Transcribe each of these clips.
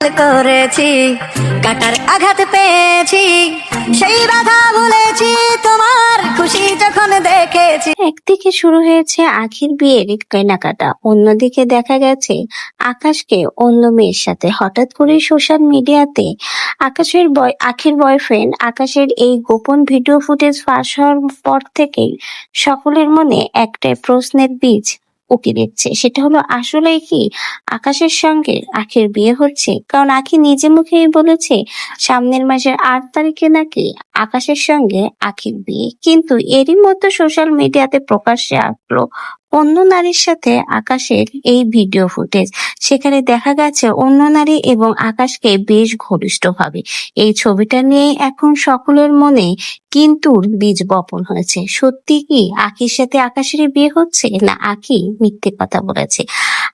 করেছি, কাটার আঘাত পেয়েছি, সেই বাধা ভুলেছি তোমার খুশি যখন দেখেছি। একদিকে শুরু হয়েছে আখির বিয়ের কেনাকাটা, অন্যদিকে দেখা গেছে আকাশকে অন্য মেয়ের সাথে হঠাৎ করে সোশ্যাল মিডিয়াতে আখির বয়ফ্রেন্ড আকাশের এই গোপন ভিডিও ফুটেজ ফাঁস হওয়ার পর থেকেই সকলের মনে একটা প্রশ্নের বীজ উকি দিচ্ছে। সেটা হলো, আসলে কি আকাশের সঙ্গে আখির বিয়ে হচ্ছে? কারণ আখি নিজে মুখেই বলেছে সামনের মাসের 8 তারিখে নাকি আকাশের সঙ্গে আখির বিয়ে। কিন্তু এরই মধ্যে সোশ্যাল মিডিয়াতে প্রকাশ্যে আসলো অন্য নারীর সাথে আকাশের এই ভিডিও ফুটেজ। সেখানে দেখা গেছে অন্য নারী এবং আকাশকে বেশ ঘনিষ্ঠভাবে। এই ছবিটা নিয়ে এখন সকলের মনে কিন্তু বীজ বপন হয়েছে। সত্যি কি আখির সাথে আকাশেরই বিয়ে হচ্ছে, না আখি মিথ্যে কথা বলেছে?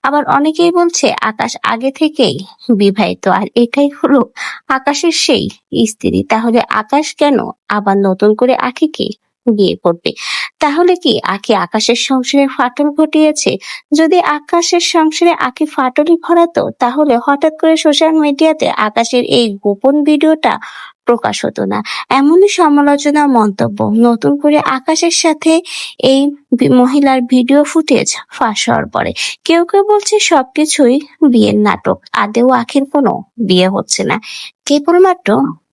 আবার অনেকেই বলছে আকাশ আগে থেকেই বিবাহিত আর এটাই হলো আকাশের সেই স্ত্রী। তাহলে আকাশ কেন আবার নতুন করে আখিকে বিয়ে করবে? তাহলে কি আখি আকাশের সংসারে ফাটল ঘটিয়েছে? যদি আকাশের সংসারে আখি ফাটলই ঘটাতো, তাহলে হঠাৎ করে সোশ্যাল মিডিয়াতে আকাশের এই গোপন ভিডিওটা প্রকাশ হতো না। এমনই সমালোচনা মন্তব্য নতুন করে আকাশের সাথে এই মহিলার ভিডিও ফুটেজ ফাঁস হওয়ার পরে। কেউ কেউ বলছে সবকিছুই বিয়ের নাটক, আদেও আখির কোনো বিয়ে হচ্ছে না, কেবলমাত্র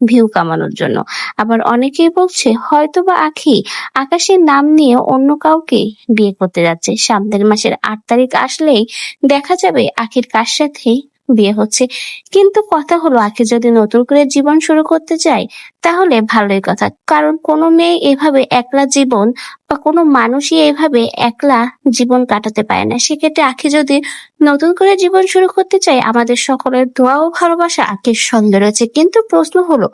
ভিউ কামানোর জন্য। আবার অনেকেই বলছে হয়তোবা আখি আকাশের নাম নিয়ে অন্য কাউকে বিয়ে করতে যাচ্ছে। সামনের মাসের 8 তারিখ আসলেই দেখা যাবে আখির কার সাথে বিয়ে হচ্ছে। কিন্তু কথা হলো, আখি যদি নতুন করে জীবন শুরু করতে চায় তাহলে ভালোই কথা, কারণ কোনো মেয়ে এভাবে একলা জীবন বা কোনো মানুষই এভাবে একলা জীবন কাটাতে পারে না। সেক্ষেত্রে আখি যদি নতুন করে জীবন শুরু করতে চায়, আমাদের সকলের দোয়া ও ভালোবাসা আখির সঙ্গে রয়েছে। কিন্তু প্রশ্ন হলো,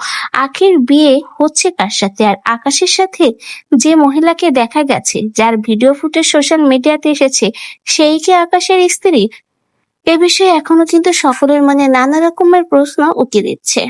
আখির বিয়ে হচ্ছে কার সাথে? আর আকাশের সাথে যে মহিলাকে দেখা গেছে, যার ভিডিও ফুটেজ সোশ্যাল মিডিয়াতে এসেছে, সেই কি আকাশের স্ত্রী? এ বিষয়ে এখনো কিন্তু সকলের মনে নানা রকমের প্রশ্ন উকি দিচ্ছে।